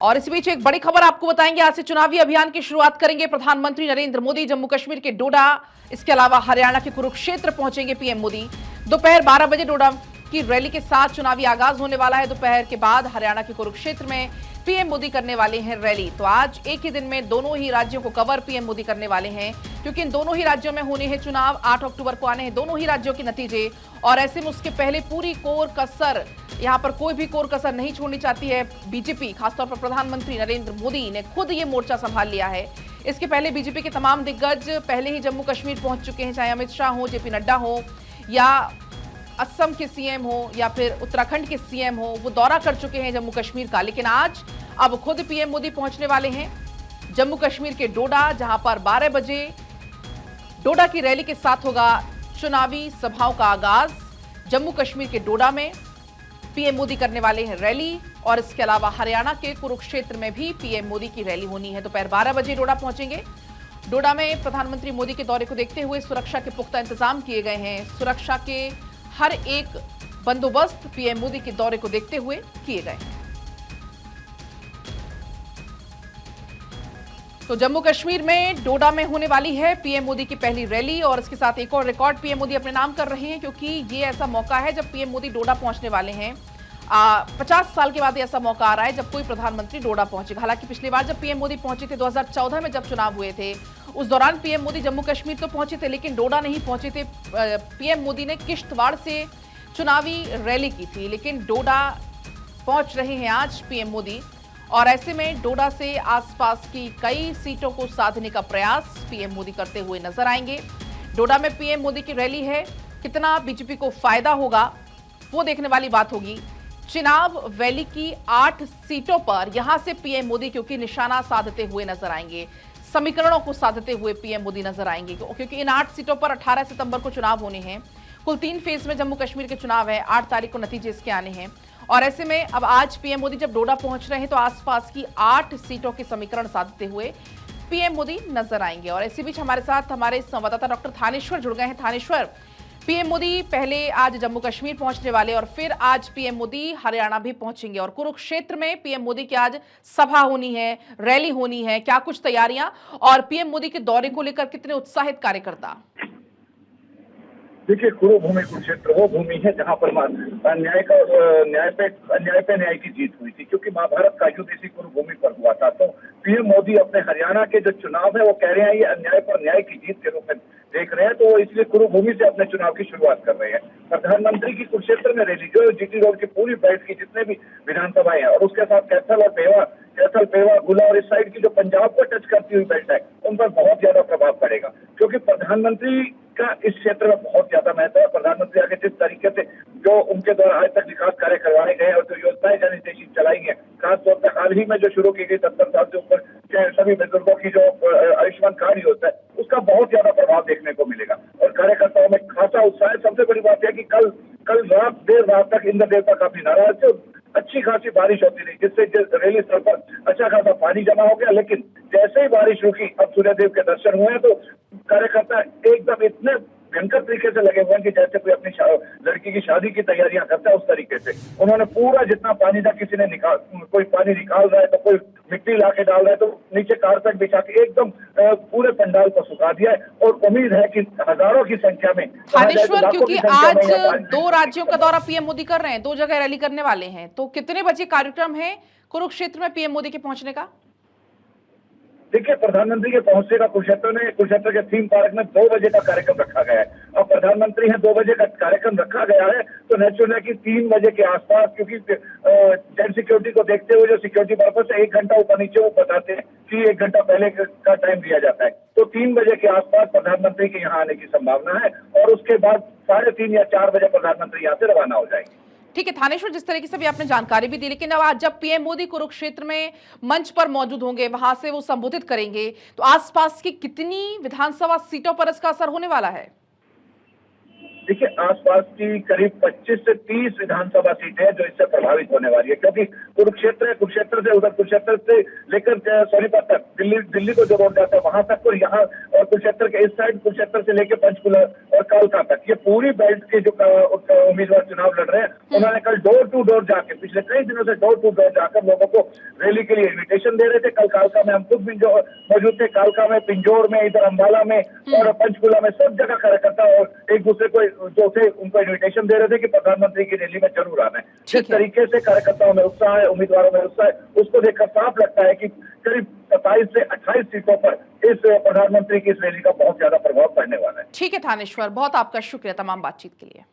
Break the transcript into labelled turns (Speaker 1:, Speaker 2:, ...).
Speaker 1: और इस बीच एक बड़ी खबर आपको बताएंगे। आज से चुनावी अभियान की शुरुआत करेंगे प्रधानमंत्री नरेंद्र मोदी। जम्मू कश्मीर के डोडा, इसके अलावा हरियाणा के कुरुक्षेत्र पहुंचेंगे पीएम मोदी। दोपहर 12 बजे डोडा की रैली के साथ चुनावी आगाज होने वाला है। दोपहर के बाद हरियाणा के कुरुक्षेत्र में पीएम मोदी करने वाले हैं रैली। तो आज एक ही दिन में दोनों ही राज्यों को कवर पीएम मोदी करने वाले हैं, क्योंकि इन दोनों ही राज्यों में होने हैं चुनाव। 8 अक्टूबर को आने हैं दोनों ही राज्यों के नतीजे, और ऐसे में उसके पहले पूरी कोर कसर, यहां पर कोई भी कोर कसर नहीं छोड़नी चाहती है बीजेपी। खासतौर पर प्रधानमंत्री नरेंद्र मोदी ने खुद ये मोर्चा संभाल लिया है। इसके पहले बीजेपी के तमाम दिग्गज पहले ही जम्मू कश्मीर पहुंच चुके हैं, चाहे अमित शाह हो, जेपी नड्डा हो, या असम के सीएम हो, या फिर उत्तराखंड के सीएम हो, वो दौरा कर चुके हैं जम्मू कश्मीर का। लेकिन आज अब खुद पीएम मोदी पहुंचने वाले हैं जम्मू कश्मीर के डोडा, जहां पर 12 बजे डोडा की रैली के साथ होगा चुनावी सभाओं का आगाज। जम्मू कश्मीर के डोडा में पीएम मोदी करने वाले हैं रैली, और इसके अलावा हरियाणा के कुरुक्षेत्र में भी पीएम मोदी की रैली होनी है। दोपहर 12 बजे डोडा पहुंचेंगे। डोडा में प्रधानमंत्री मोदी के दौरे को देखते हुए सुरक्षा के पुख्ता इंतजाम किए गए हैं। सुरक्षा के हर एक बंदोबस्त पीएम मोदी के दौरे को देखते हुए किए गए हैं। तो जम्मू कश्मीर में डोडा में होने वाली है पीएम मोदी की पहली रैली, और इसके साथ एक और रिकॉर्ड पीएम मोदी अपने नाम कर रहे हैं, क्योंकि ये ऐसा मौका है जब पीएम मोदी डोडा पहुंचने वाले हैं। 50 साल के बाद ऐसा मौका आ रहा है जब कोई प्रधानमंत्री डोडा पहुंचेगा। हालांकि पिछली बार जब पीएम मोदी पहुंचे थे 2014 में, जब चुनाव हुए थे, उस दौरान पीएम मोदी जम्मू कश्मीर तो पहुंचे थे, लेकिन डोडा नहीं पहुंचे थे। पीएम मोदी ने किश्तवाड़ से चुनावी रैली की थी, लेकिन डोडा पहुंच रहे हैं आज पीएम मोदी। और ऐसे में डोडा से आसपास की कई सीटों को साधने का प्रयास पीएम मोदी करते हुए नजर आएंगे। डोडा में पीएम मोदी की रैली है, कितना बीजेपी को फायदा होगा वो देखने वाली बात होगी। चिनाब वैली की 8 सीटों पर यहां से पीएम मोदी क्योंकि निशाना साधते हुए नजर आएंगे, समीकरणों को साधते हुए पीएम मोदी नजर आएंगे, क्योंकि इन 8 सीटों पर 18 सितंबर को चुनाव होने हैं। कुल 3 फेज में जम्मू कश्मीर के चुनाव है। 8 तारीख को नतीजे इसके आने हैं, और ऐसे में अब आज पीएम मोदी जब डोडा पहुंच रहे हैं तो आसपास की 8 सीटों के समीकरण साधते हुए पीएम मोदी नजर आएंगे। और इसी बीच हमारे साथ हमारे संवाददाता डॉक्टर थानेश्वर जुड़ गए हैं। थानेश्वर, पीएम मोदी पहले आज जम्मू कश्मीर पहुंचने वाले, और फिर आज पीएम मोदी हरियाणा भी पहुंचेंगे, और कुरुक्षेत्र में पीएम मोदी की आज सभा होनी है, रैली होनी है। क्या कुछ तैयारियां, और पीएम मोदी के दौरे को लेकर कितने उत्साहित कार्यकर्ता?
Speaker 2: देखिए, कुरुभूमि कुरुक्षेत्र वो भूमि है जहाँ पर न्याय पे न्याय की जीत हुई थी, क्योंकि महाभारत का युद्ध इसी कुरुभूमि पर हुआ था। तो पीएम मोदी अपने हरियाणा के जो चुनाव है वो कह रहे हैं ये अन्याय पर न्याय की जीत के रूप में देख रहे हैं, तो वो इसलिए कुरुभूमि से अपने चुनाव की शुरुआत कर रहे हैं। प्रधानमंत्री की कुरुक्षेत्र में रैली जो जीटी रोड की पूरी बेल्ट की जितने भी विधानसभाएं हैं, और उसके साथ कैथल पेवा, गुला और इस साइड की जो पंजाब को टच करती हुई बेल्ट है, उन पर बहुत ज्यादा प्रभाव पड़ेगा, क्योंकि प्रधानमंत्री का इस क्षेत्र में बहुत ज्यादा महत्व है। प्रधानमंत्री आगे जिस तरीके से जो उनके द्वारा आज तक विकास कार्य करवाए गए और जो योजनाएं जनहितैषी चलाई हैं, खासतौर पर हाल ही में जो शुरू की गई 70 साल से ऊपर सभी बुजुर्गों की जो आयुष्मान कार्ड योजना है, उसका बहुत ज्यादा प्रभाव देखने को मिलेगा, और कार्यकर्ताओं में खासा उत्साह है। सबसे बड़ी बात है कि कल रात देर रात तक इंद्र देवता काफी नाराज थे, अच्छी खासी बारिश होती रही, जिससे रैली स्थल पर अच्छा खासा पानी जमा हो गया। लेकिन जैसे ही बारिश रुकी, अब सूर्यदेव के दर्शन हुए हैं, तो कार्यकर्ता एकदम इतने भयंकर तरीके से लगे हुए हैं कि जैसे कोई अपनी लड़की की शादी की तैयारियां करता है, उस तरीके से उन्होंने पूरा जितना पानी था, किसी ने कोई पानी निकाल रहा है तो कोई मिट्टी ला के डाल रहा है, तो नीचे कारपेट बिछा के एकदम पूरे पंडाल को सुखा दिया है। और उम्मीद है कि हजारों की संख्या में,
Speaker 1: थानेश्वर, क्योंकि आज 2 राज्यों का दौरा पीएम मोदी कर रहे हैं, 2 जगह रैली करने वाले हैं, तो कितने बजे कार्यक्रम है कुरुक्षेत्र में पीएम मोदी के पहुंचने का?
Speaker 2: देखिए, प्रधानमंत्री के पहुंचने का कुरुक्षेत्र के थीम पार्क में 2 बजे का कार्यक्रम रखा गया है। अब प्रधानमंत्री है, 2 बजे का कार्यक्रम रखा गया है, तो नेचुरल है कि 3 बजे के आसपास, क्योंकि जेड सिक्योरिटी को देखते हुए जो सिक्योरिटी पर्पज से 1 घंटा ऊपर नीचे वो बताते हैं कि 1 घंटा पहले का टाइम दिया जाता है, तो 3 बजे के आसपास प्रधानमंत्री के यहाँ आने की संभावना है, और उसके बाद 3:30 या 4 बजे प्रधानमंत्री यहाँ से रवाना हो जाएंगे।
Speaker 1: ठीक है थानेश्वर, जिस तरीके से भी आपने जानकारी भी दी, लेकिन अब आज जब पीएम मोदी कुरुक्षेत्र में मंच पर मौजूद होंगे, वहां से वो संबोधित करेंगे, तो आसपास की कितनी विधानसभा सीटों पर इसका असर होने वाला है?
Speaker 2: देखिए, आसपास की करीब 25 से 30 विधानसभा सीटें हैं जो इससे प्रभावित होने वाली है, क्योंकि कुरुक्षेत्र से लेकर सोनीपत तक दिल्ली को जो रोड जाता है वहां तक, और यहाँ और कुरुक्षेत्र के इस साइड कुरुक्षेत्र से लेकर पंचकुला और कालका तक, ये पूरी बेल्ट के जो उम्मीदवार चुनाव लड़ रहे हैं, उन्होंने कल डोर टू डोर जाके, पिछले कई दिनों से डोर टू डोर जाकर लोगों को रैली के लिए इन्विटेशन दे रहे थे। कल कालका में हम खुद भी जो मौजूद थे, कालका में, पिंजौर में, इधर अम्बाला में और पंचकुला में, सब जगह कार्यकर्ता और एक दूसरे को जो थे उनको इन्विटेशन दे रहे थे कि प्रधानमंत्री की रैली में जरूर आना है। जिस तरीके से कार्यकर्ताओं में उत्साह है, उम्मीदवारों में उत्साह है, उसको देखकर साफ लगता है कि करीब 27 से 28 सीटों पर इस प्रधानमंत्री की इस रैली का बहुत ज्यादा प्रभाव पड़ने वाला है।
Speaker 1: ठीक है थानेश्वर, बहुत आपका शुक्रिया तमाम बातचीत के लिए।